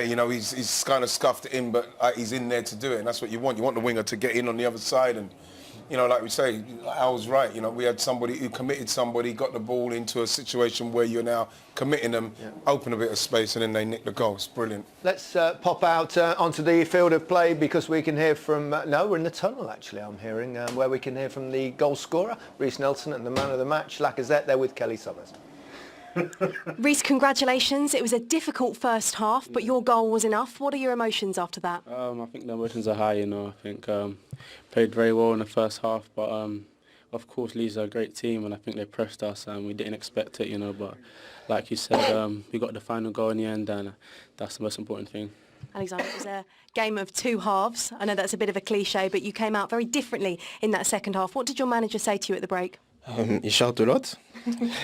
You know, he's kind of scuffed it in, but he's in there to do it, and that's what you want. You want the winger to get in on the other side, and you know, like we say, Al's right. You know, we had somebody who committed somebody, got the ball into a situation where you're now committing them, open a bit of space, and then they nick the goal. It's brilliant. Let's pop out onto the field of play because we can hear from... no, we're in the tunnel, actually, I'm hearing, where we can hear from the goal scorer, Reiss Nelson, and the man of the match, Lacazette, there with Kelly Summers. Reiss, congratulations. It was a difficult first half, but your goal was enough. What are your emotions after that? I think the emotions are high, you know. I think played very well in the first half, but of course Leeds are a great team, and I think they pressed us, and we didn't expect it, you know. But like you said, we got the final goal in the end, and that's the most important thing. Alexander, it was a game of two halves. I know that's a bit of a cliche, but you came out very differently in that second half. What did your manager say to you at the break? He shouted a lot.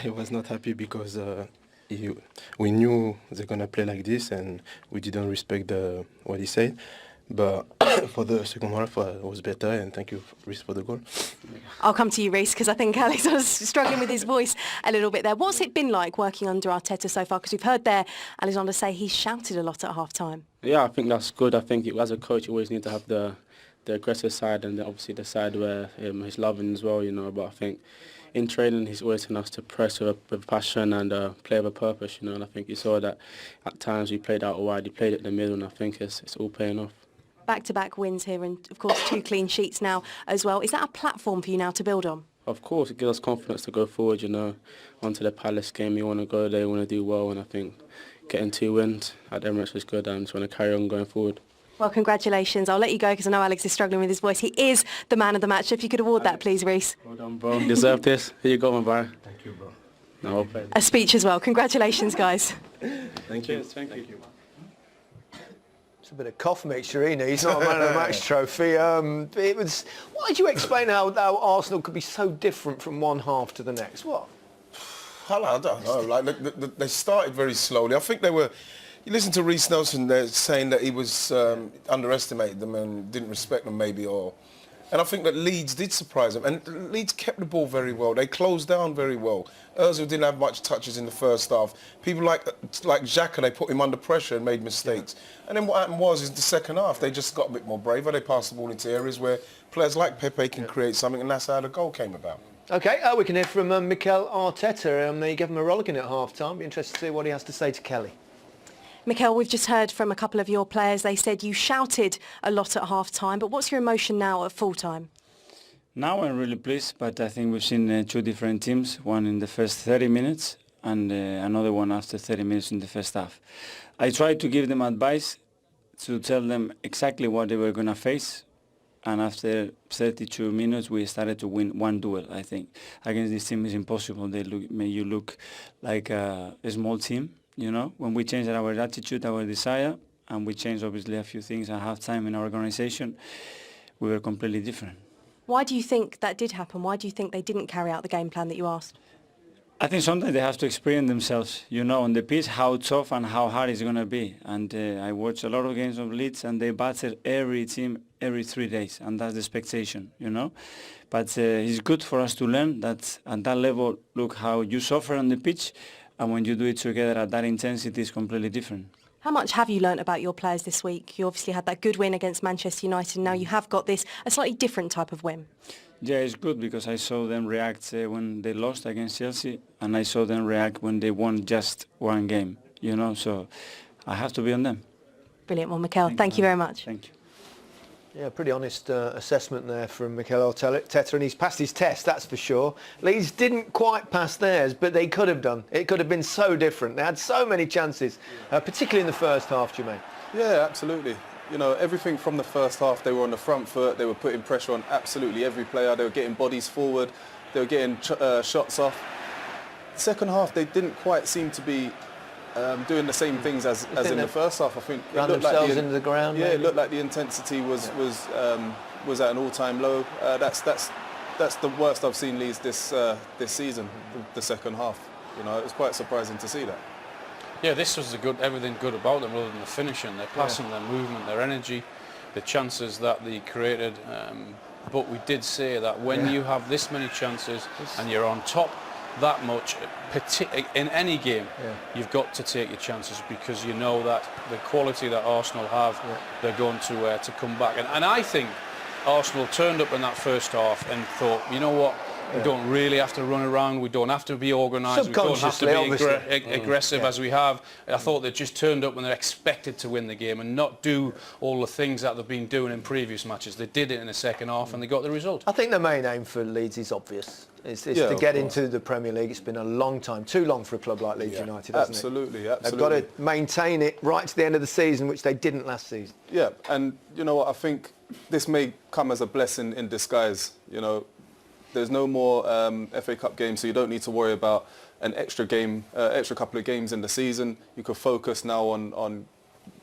He was not happy because we knew they're going to play like this, and we didn't respect what he said. But for the second half, it was better, and thank you, Reiss, for the goal. I'll come to you, Reiss, because I think Alex was struggling with his voice a little bit there. What's it been like working under Arteta so far? Because we've heard there Alexander say he shouted a lot at half-time. Yeah, I think that's good. I think as a coach, you always need to have the aggressive side, and obviously the side where he's loving as well, you know. But I think in training, he's always telling us to press with passion and play with a purpose, you know. And I think you saw that at times we played out wide, he played it in the middle, and I think it's all paying off. Back-to-back wins here, and of course 2 clean sheets now as well. Is that a platform for you now to build on? Of course, it gives us confidence to go forward, you know, onto the Palace game. You want to go there, you want to do well, and I think getting 2 wins at Emirates was good, and just want to carry on going forward. Well, congratulations. I'll let you go because I know Alex is struggling with his voice. He is the man of the match. If you could award that, please, Reiss. Well done, bro. You deserve this. Here you go, my boy. Thank you, bro. No, well played. A speech as well. Congratulations, guys. Thank you. Cheers, thank you. It's a bit of cough mixture, isn't he? He's not a man of the match trophy. It was. Why did you explain how Arsenal could be so different from one half to the next? What? I don't know. Like they started very slowly. I think they were. You listen to Reiss Nelson there saying that he was underestimated them and didn't respect them maybe, and I think that Leeds did surprise them, and Leeds kept the ball very well. They closed down very well. Ozil didn't have much touches in the first half. People like Xhaka, they put him under pressure and made mistakes. And then what happened was, in the second half, they just got a bit more braver. They passed the ball into areas where players like Pepe can create something, and that's how the goal came about. OK, we can hear from Mikel Arteta. They gave him a rollicking at half-time. Be interested to see what he has to say to Kelly. Mikel, we've just heard from a couple of your players. They said you shouted a lot at half-time, but what's your emotion now at full-time? Now I'm really pleased, but I think we've seen 2 different teams, one in the first 30 minutes and another one after 30 minutes in the first half. I tried to give them advice to tell them exactly what they were going to face, and after 32 minutes we started to win 1 duel, I think. Against this team is impossible. They make you look like a small team. You know, when we changed our attitude, our desire, and we changed obviously a few things at half-time in our organization, we were completely different. Why do you think that did happen? Why do you think they didn't carry out the game plan that you asked? I think sometimes they have to experience themselves, you know, on the pitch, how tough and how hard it's going to be. And I watched a lot of games of Leeds, and they battered every team every 3 days, and that's the expectation, you know. But it's good for us to learn that at that level, look how you suffer on the pitch, and when you do it together at that intensity, it's completely different. How much have you learnt about your players this week? You obviously had that good win against Manchester United, and now you have got this, a slightly different type of win. Yeah, it's good because I saw them react when they lost against Chelsea, and I saw them react when they won just 1 game, you know, so I have to be on them. Brilliant. Well, Mikel, thank you very much. Thank you. Yeah, pretty honest assessment there from Mikel Arteta, and he's passed his test, that's for sure. Leeds didn't quite pass theirs, but they could have done. It could have been so different. They had so many chances, particularly in the first half, Jermaine. Yeah, absolutely. You know, everything from the first half, they were on the front foot, they were putting pressure on absolutely every player, they were getting bodies forward, they were getting shots off. Second half, they didn't quite seem to be doing the same things as in the first half. I think ran themselves into the ground. Yeah, maybe? it looked like the intensity was at an all-time low. That's the worst I've seen Leeds this season. The second half. You know, it was quite surprising to see that. Yeah, this was everything good about them, other than the finishing, their passing, their movement, their energy, the chances that they created. But we did say that when you have this many chances and you're on top, that much, in any game, you've got to take your chances because you know that the quality that Arsenal have, they're going to come back. And I think Arsenal turned up in that first half and thought, you know what, we don't really have to run around, we don't have to be organised, we don't have to be aggressive as we have. I thought they just turned up when they're expected to win the game and not do all the things that they've been doing in previous matches. They did it in the second half and they got the result. I think the main aim for Leeds is obvious. It's to get into the Premier League. It's been a long time, too long for a club like Leeds United, hasn't it? Absolutely. They've got to maintain it right to the end of the season, which they didn't last season. Yeah, and you know what, I think this may come as a blessing in disguise. You know, there's no more FA Cup games, so you don't need to worry about an extra couple of games in the season. You can focus now on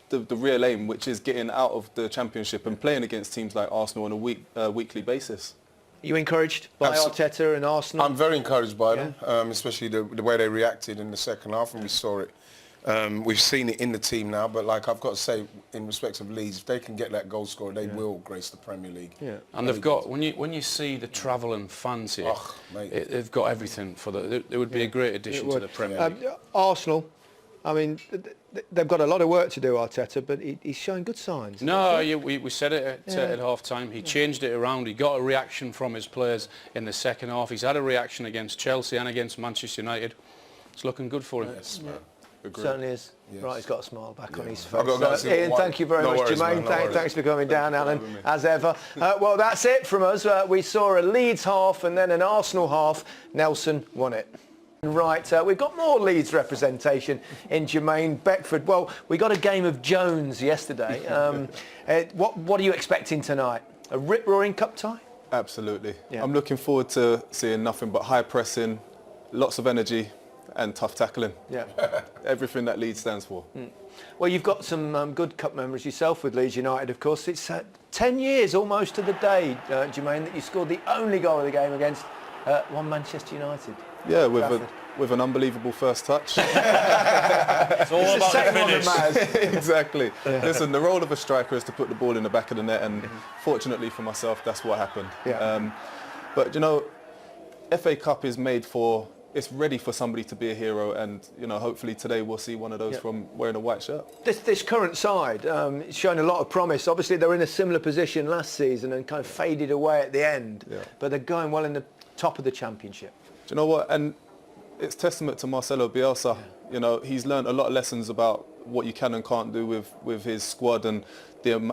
the real aim, which is getting out of the Championship and playing against teams like Arsenal on a weekly basis. Are you encouraged by Arteta and Arsenal? I'm very encouraged by them, especially the way they reacted in the second half, and we saw it. We've seen it in the team now, but like I've got to say, in respect of Leeds, if they can get that goal scorer, they will grace the Premier League. Yeah. And they've got, when you see the travelling fans here, they've got everything for the. It would be a great addition to the Premier League. Arsenal, I mean, they've got a lot of work to do, Arteta, but he's showing good signs. No, we said it at half-time. He changed it around. He got a reaction from his players in the second half. He's had a reaction against Chelsea and against Manchester United. It's looking good for him. Yes, certainly is. Yes. Right, he's got a smile back on his face. Ian, thank you very much, worries, Jermaine. man, Thanks for coming down, Alan, as ever. Well, that's it from us. We saw a Leeds half and then an Arsenal half. Nelson won it. Right, we've got more Leeds representation in Jermaine Beckford. Well, we got a game of Jones yesterday. What are you expecting tonight? A rip-roaring cup tie? Absolutely. Yeah. I'm looking forward to seeing nothing but high pressing, lots of energy and tough tackling. Yeah. Everything that Leeds stands for. Well, you've got some good cup memories yourself with Leeds United, of course. It's 10 years almost to the day, Jermaine, that you scored the only goal of the game against one Manchester United. Yeah, with an unbelievable first touch. It's all about the finish. Exactly. Yeah. Listen, the role of a striker is to put the ball in the back of the net, and fortunately for myself, that's what happened. Yeah. But you know, FA Cup is it's ready for somebody to be a hero, and you know, hopefully today we'll see one of those from wearing a white shirt. This current side is showing a lot of promise. Obviously, they were in a similar position last season and kind of faded away at the end, but they're going well in the top of the Championship. Do you know what? And it's testament to Marcelo Bielsa. You know, he's learned a lot of lessons about what you can and can't do with his squad and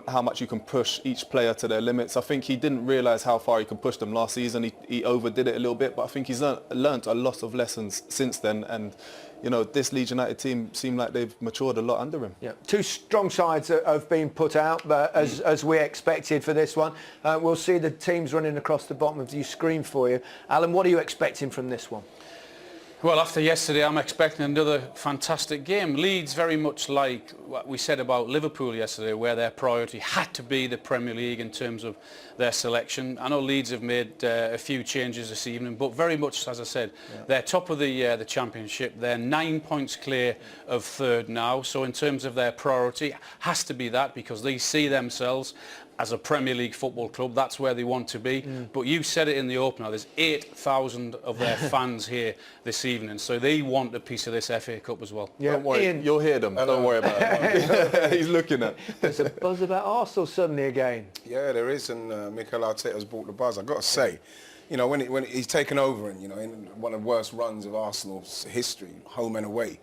how much you can push each player to their limits. I think he didn't realise how far he could push them last season. He overdid it a little bit, but I think he's learnt a lot of lessons since then. And you know, this Leeds United team seem like they've matured a lot under him. Yeah, two strong sides have been put out, but as we expected for this one. We'll see the teams running across the bottom of the screen for you. Alan, what are you expecting from this one? Well, after yesterday, I'm expecting another fantastic game. Leeds, very much like what we said about Liverpool yesterday, where their priority had to be the Premier League in terms of their selection. I know Leeds have made a few changes this evening, but very much, as I said, they're top of the Championship. They're 9 points clear of third now. So in terms of their priority, has to be that, because they see themselves as a Premier League football club. That's where they want to be. But you said it in the opener, there's 8,000 of their fans here this evening, so they want a piece of this FA Cup as well. Yeah, don't worry, Ian, you'll hear them. Don't worry about it. He's looking at. There's a buzz about Arsenal suddenly again. Yeah, there is, and Mikel Arteta's brought the buzz. I've got to say, you know, when he's taken over, and you know, in one of the worst runs of Arsenal's history, home and away.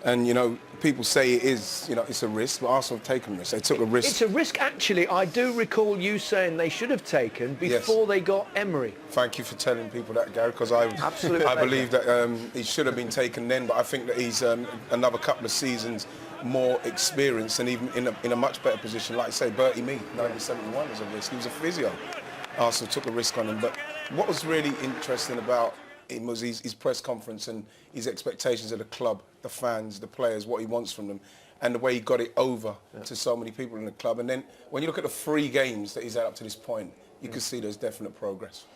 And, you know, people say it is, you know, it's a risk, but Arsenal have taken risks. They took a risk. It's a risk, actually. I do recall you saying they should have taken before they got Emery. Thank you for telling people that, Gary, because I believe that he should have been taken then, but I think that he's another couple of seasons more experienced and even in a much better position. Like I say, Bertie Mee, 1971 was a risk. He was a physio. Arsenal took a risk on him. But what was really interesting about him was his press conference and his expectations of the club, the fans, the players, what he wants from them, and the way he got it over to so many people in the club. And then when you look at the 3 games that he's had up to this point, you can see there's definite progress.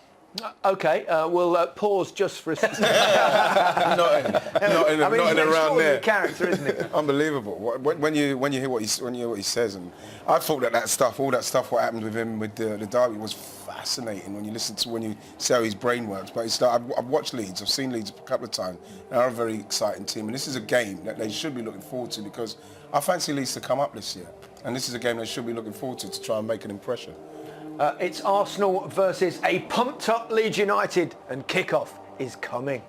OK, we'll pause just for a second. not in I mean, he's an around there. extraordinary character, isn't he? Unbelievable. When you hear what he says, and I thought that stuff, all that stuff, what happened with him with the derby was fascinating. When you see how his brain works. But it's like, I've watched Leeds. I've seen Leeds a couple of times. They're a very exciting team, and this is a game that they should be looking forward to because I fancy Leeds to come up this year, and this is a game they should be looking forward to try and make an impression. It's Arsenal versus a pumped-up Leeds United, and kick-off is coming.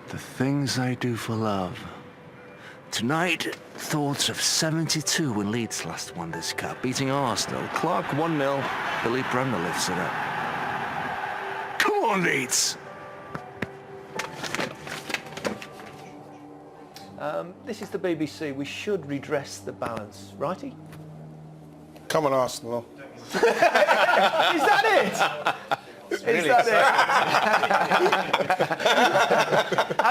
The things I do for love. Tonight, thoughts of 72 when Leeds last won this cup, beating Arsenal. Clark 1-0, Billy Bremner lifts it up. Come on, Leeds! This is the BBC. We should redress the balance. Righty? Come on, Arsenal. Is that it? Is that it?